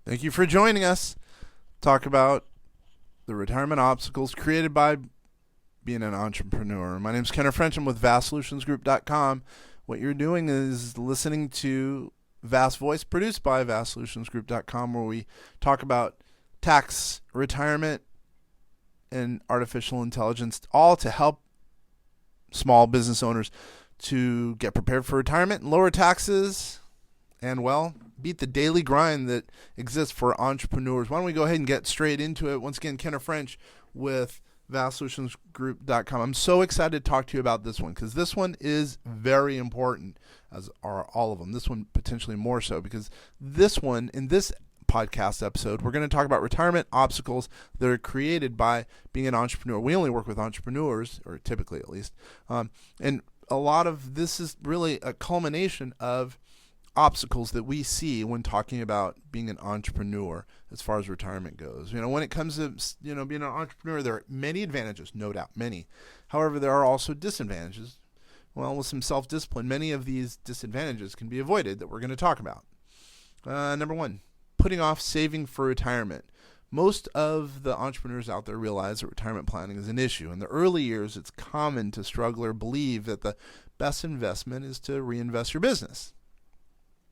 Thank you for joining us. Talk about the retirement obstacles created by being an entrepreneur. My name is Kenner French. I'm with VastSolutionsGroup.com. What you're doing is listening to Vast Voice, produced by VastSolutionsGroup.com, where we talk about tax, retirement, and artificial intelligence, all to help small business owners to get prepared for retirement and lower taxes and, well, beat the daily grind that exists for entrepreneurs. Why don't we go ahead and get straight into it? Once again, Kenner French with VastSolutionsGroup.com. I'm so excited to talk to you about this one because this one is very important, as are all of them. This one potentially more so, because this one, in this podcast episode, we're going to talk about retirement obstacles that are created by being an entrepreneur. We only work with entrepreneurs, or typically at least, and a lot of this is really a culmination of obstacles that we see when talking about being an entrepreneur as far as retirement goes. When it comes to, being an entrepreneur, there are many advantages, no doubt, many. However, there are also disadvantages. Well, with some self-discipline, many of these disadvantages can be avoided that we're going to talk about. Number one, putting off saving for retirement. Most of the entrepreneurs out there realize that retirement planning is an issue. In the early years, it's common to struggle or believe that the best investment is to reinvest your business.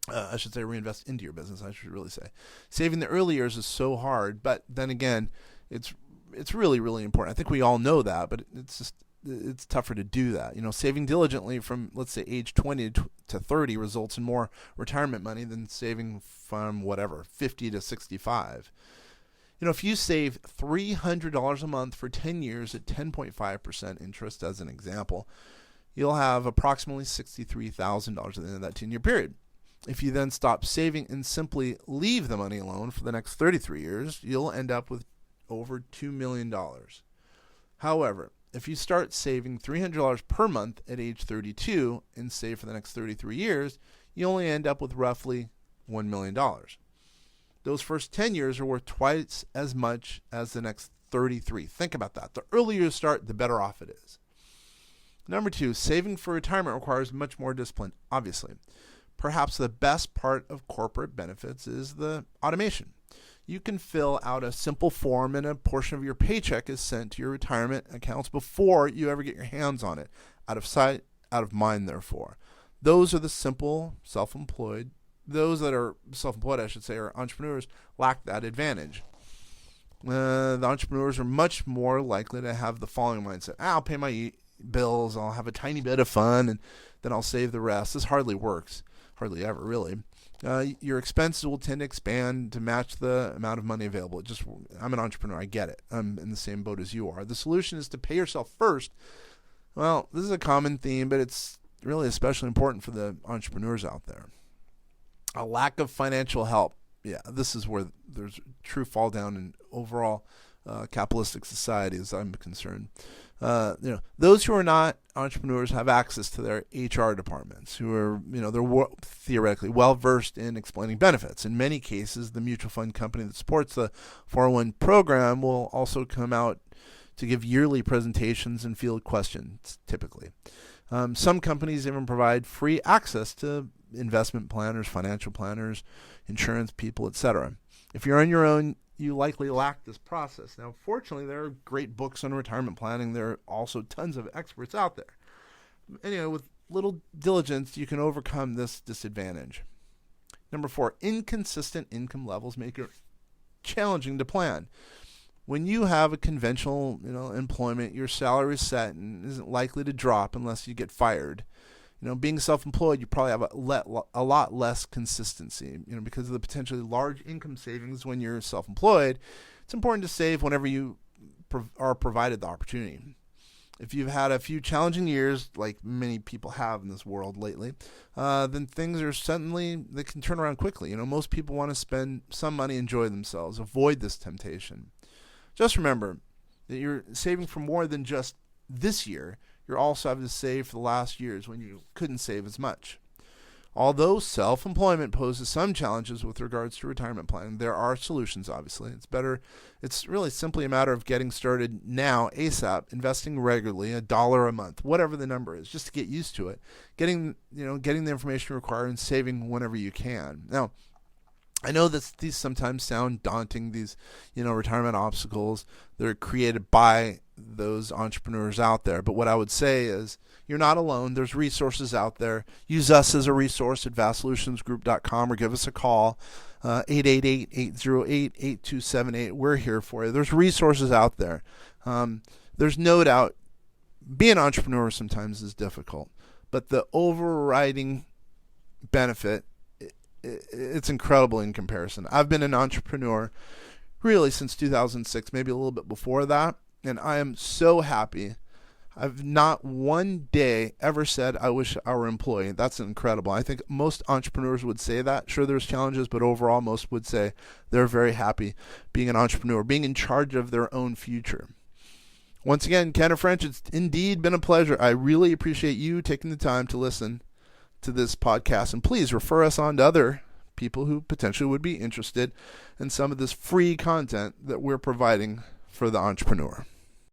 I should say reinvest into your business, I should really say. Saving the early years is so hard, but then again, it's really, really important. I think we all know that, but it's tougher to do that. Saving diligently from, let's say, age 20 to 30 results in more retirement money than saving from, 50 to 65. If you save $300 a month for 10 years at 10.5% interest, as an example, you'll have approximately $63,000 at the end of that 10-year period. If you then stop saving and simply leave the money alone for the next 33 years, you'll end up with over $2 million. However, if you start saving $300 per month at age 32 and save for the next 33 years, you only end up with roughly $1 million. Those first 10 years are worth twice as much as the next 33. Think about that. The earlier you start, the better off it is. Number two, saving for retirement requires much more discipline, obviously. Perhaps the best part of corporate benefits is the automation. You can fill out a simple form and a portion of your paycheck is sent to your retirement accounts before you ever get your hands on it. Out of sight, out of mind, therefore. Those are the simple self-employed. Those that are self-employed, I should say, or entrepreneurs, lack that advantage. The entrepreneurs are much more likely to have the following mindset. I'll pay my bills, I'll have a tiny bit of fun, and then I'll save the rest. This hardly works. Hardly ever, really. Your expenses will tend to expand to match the amount of money available. I'm an entrepreneur. I get it. I'm in the same boat as you are. The solution is to pay yourself first. Well, this is a common theme, but it's really especially important for the entrepreneurs out there. A lack of financial help. Yeah, this is where there's true fall down in overall capitalistic society, as I'm concerned. Those who are not entrepreneurs have access to their HR departments, who are, they're theoretically well versed in explaining benefits. In many cases, the mutual fund company that supports the 401 program will also come out to give yearly presentations and field questions, typically. Some companies even provide free access to investment planners, financial planners, insurance people, etc. If you're on your own, you likely lack this process. Now, fortunately, there are great books on retirement planning. There are also tons of experts out there. Anyway, with little diligence, you can overcome this disadvantage. Number four, inconsistent income levels make it challenging to plan. When you have a conventional, employment, your salary is set and isn't likely to drop unless you get fired. Being self-employed, you probably have a lot less consistency, because of the potentially large income savings when you're self-employed. It's important to save whenever you are provided the opportunity. If you've had a few challenging years, like many people have in this world lately, then things they can turn around quickly. Most people want to spend some money, enjoy themselves, avoid this temptation. Just remember that you're saving for more than just this year. You're also having to save for the last years when you couldn't save as much. Although self-employment poses some challenges with regards to retirement planning, there are solutions, obviously. It's really simply a matter of getting started now, ASAP, investing regularly, $1 a month, whatever the number is, just to get used to it, getting the information required and saving whenever you can. Now, I know that these sometimes sound daunting, these, retirement obstacles that are created by those entrepreneurs out there. But what I would say is you're not alone. There's resources out there. Use us as a resource at vastsolutionsgroup.com or give us a call, 888-808-8278. We're here for you. There's resources out there. There's no doubt being an entrepreneur sometimes is difficult, but the overriding benefit, it's incredible in comparison. I've been an entrepreneur really since 2006, maybe a little bit before that, and I am so happy. I've not one day ever said I wish I were employed. That's incredible. I think most entrepreneurs would say that. Sure, there's challenges, but overall most would say they're very happy being an entrepreneur, being in charge of their own future. Once again, Kenneth French, it's indeed been a pleasure. I really appreciate you taking the time to listen to this podcast, and please refer us on to other people who potentially would be interested in some of this free content that we're providing for the entrepreneur.